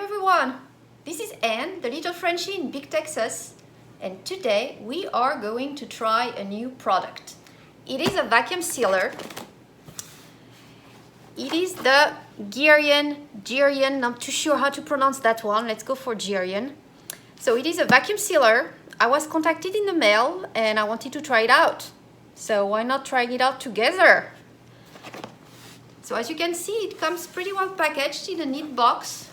everyone, this is Anne, the little Frenchie in Big Texas, and today we are going to try a new product. It is a vacuum sealer. It is the Geryon, I'm not too sure how to pronounce that one. Let's go for Geryon. So it is a vacuum sealer. I was contacted in the mail and I wanted to try it out. So why not trying it out together? So as you can see, it comes pretty well packaged in a neat box.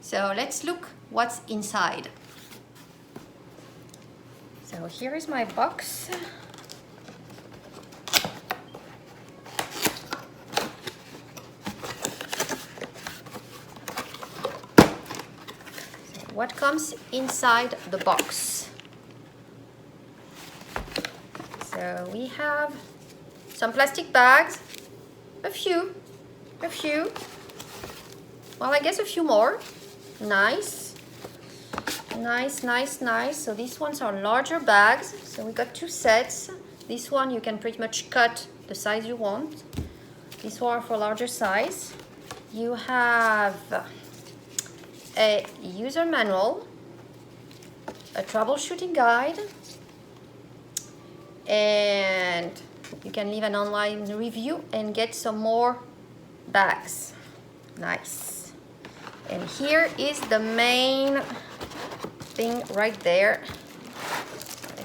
So let's look what's inside. So here is my box. So what comes inside the box? So we have some plastic bags, a few, well, I guess a few more. Nice. So these ones are larger bags. So we got two sets. This one you can pretty much cut the size you want. These one are for larger size. You have a user manual, a troubleshooting guide, and you can leave an online review and get some more bags. Nice. And here is the main thing right there.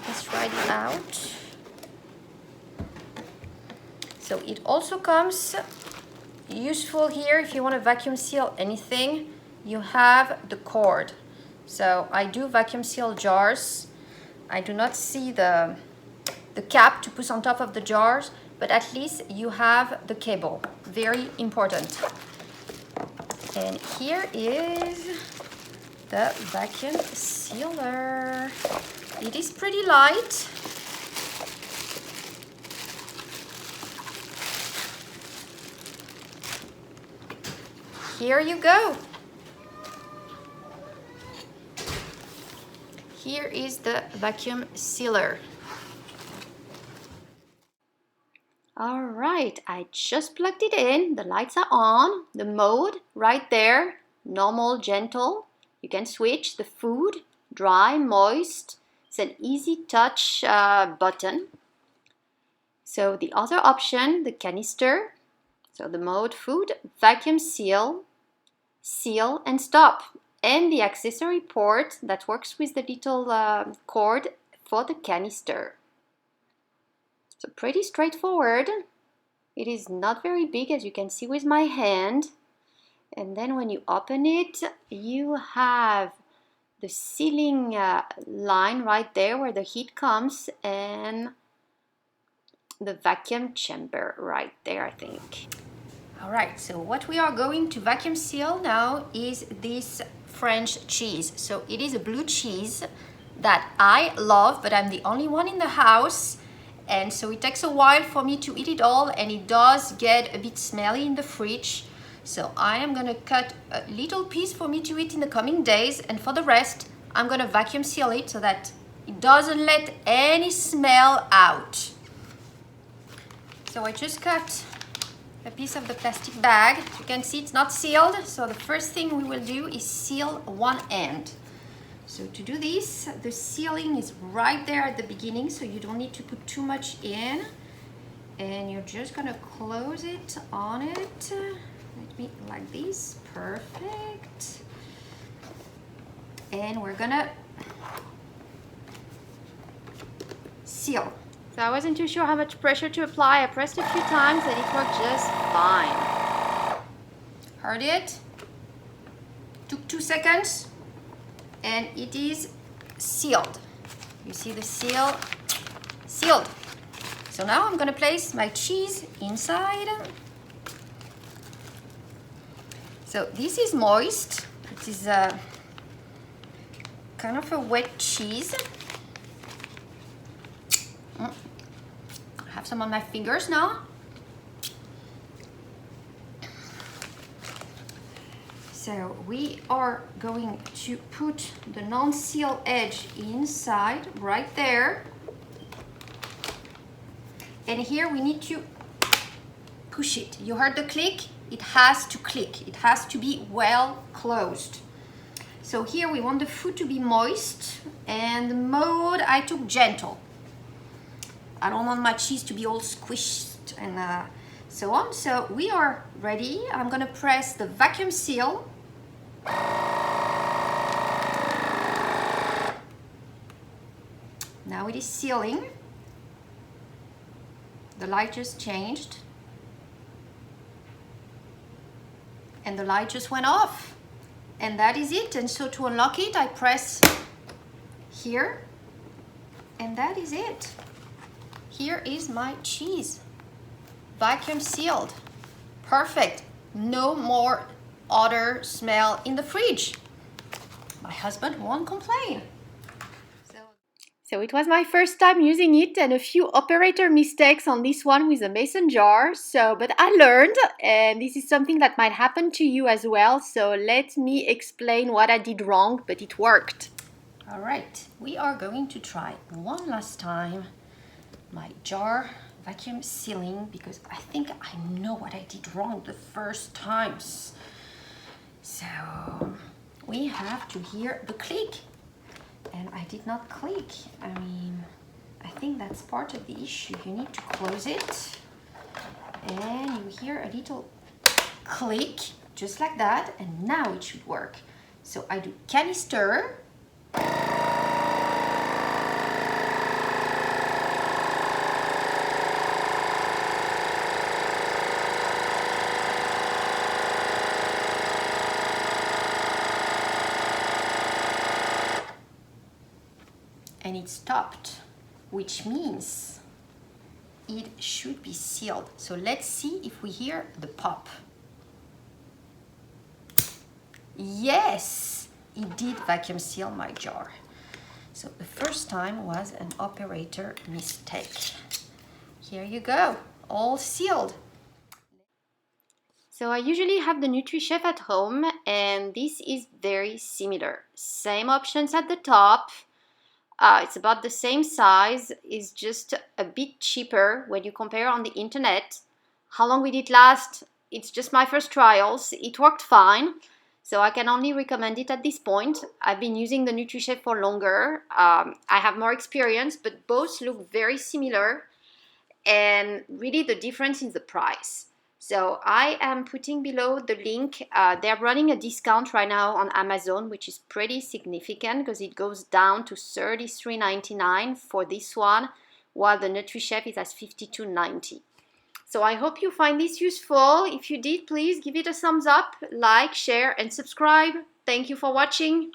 Let's try it out. So it also comes useful here if you want to vacuum seal anything. You have the cord. So I do vacuum seal jars. I do not see the cap to put on top of the jars, but at least you have the cable. Very important. And here is the vacuum sealer. It is pretty light. Here you go. Here is the vacuum sealer. All right, I just plugged it in. The lights are on. The mode right there, normal, gentle. You can switch the food, dry, moist. It's an easy touch button. So the other option, the canister. So the mode food, vacuum seal, seal and stop. And the accessory port that works with the little cord for the canister. So pretty straightforward. It is not very big, as you can see with my hand. And then when you open it, you have the sealing line right there where the heat comes, and the vacuum chamber right there, I think. All right, so what we are going to vacuum seal now is this French cheese. So it is a blue cheese that I love, but I'm the only one in the house. And so it takes a while for me to eat it all, and it does get a bit smelly in the fridge. So I am gonna cut a little piece for me to eat in the coming days, and for the rest, I'm gonna vacuum seal it so that it doesn't let any smell out. So I just cut a piece of the plastic bag. You can see it's not sealed, so the first thing we will do is seal one end. So to do this, the sealing is right there at the beginning, so you don't need to put too much in. And you're just gonna close it on it. Let me, like this, perfect. And we're gonna seal. So I wasn't too sure how much pressure to apply. I pressed a few times and it worked just fine. Heard it? Took 2 seconds. And it is sealed. You see the seal? Sealed. So now I'm gonna place my cheese inside. So this is moist. It is a kind of a wet cheese. I have some on my fingers now. So we are going to put the non-seal edge inside, right there. And here we need to push it. You heard the click? it has to click. It has to be well closed. So here we want the food to be moist, and the mode I took gentle. I don't want my cheese to be all squished and so on. So we are ready. I'm gonna press the vacuum seal. Now it is sealing. The light just changed. And the light just went off. And that is it. And so to unlock it, I press here. And that is it. Here is my cheese. Vacuum sealed. Perfect. No more odor smell in the fridge. My husband won't complain. So it was my first time using it, and a few operator mistakes on this one with a mason jar. But I learned, and this is something that might happen to you as well. So let me explain what I did wrong, but it worked. All right, we are going to try one last time my jar vacuum sealing, because I think I know what I did wrong the first times. So we have to hear the click. And I did not click. I mean, I think that's part of the issue. You need to close it. And you hear a little click, just like that. And now it should work. So I do canister. And it stopped, which means it should be sealed. So let's see if we hear the pop. Yes, it did vacuum seal my jar. So the first time was an operator mistake. Here you go, all sealed. So I usually have the Nutrichef at home, and this is very similar. Same options at the top. It's about the same size. It's just a bit cheaper when you compare on the internet. How long will it last? It's just my first trials. It worked fine, so I can only recommend it at this point. I've been using the Nutrichef for longer. I have more experience, but both look very similar, and really the difference is the price. So I am putting below the link. They're running a discount right now on Amazon, which is pretty significant because it goes down to $33.99 for this one, while the Nutrichef is at $52.90. So I hope you find this useful. If you did, please give it a thumbs up, like, share, and subscribe. Thank you for watching.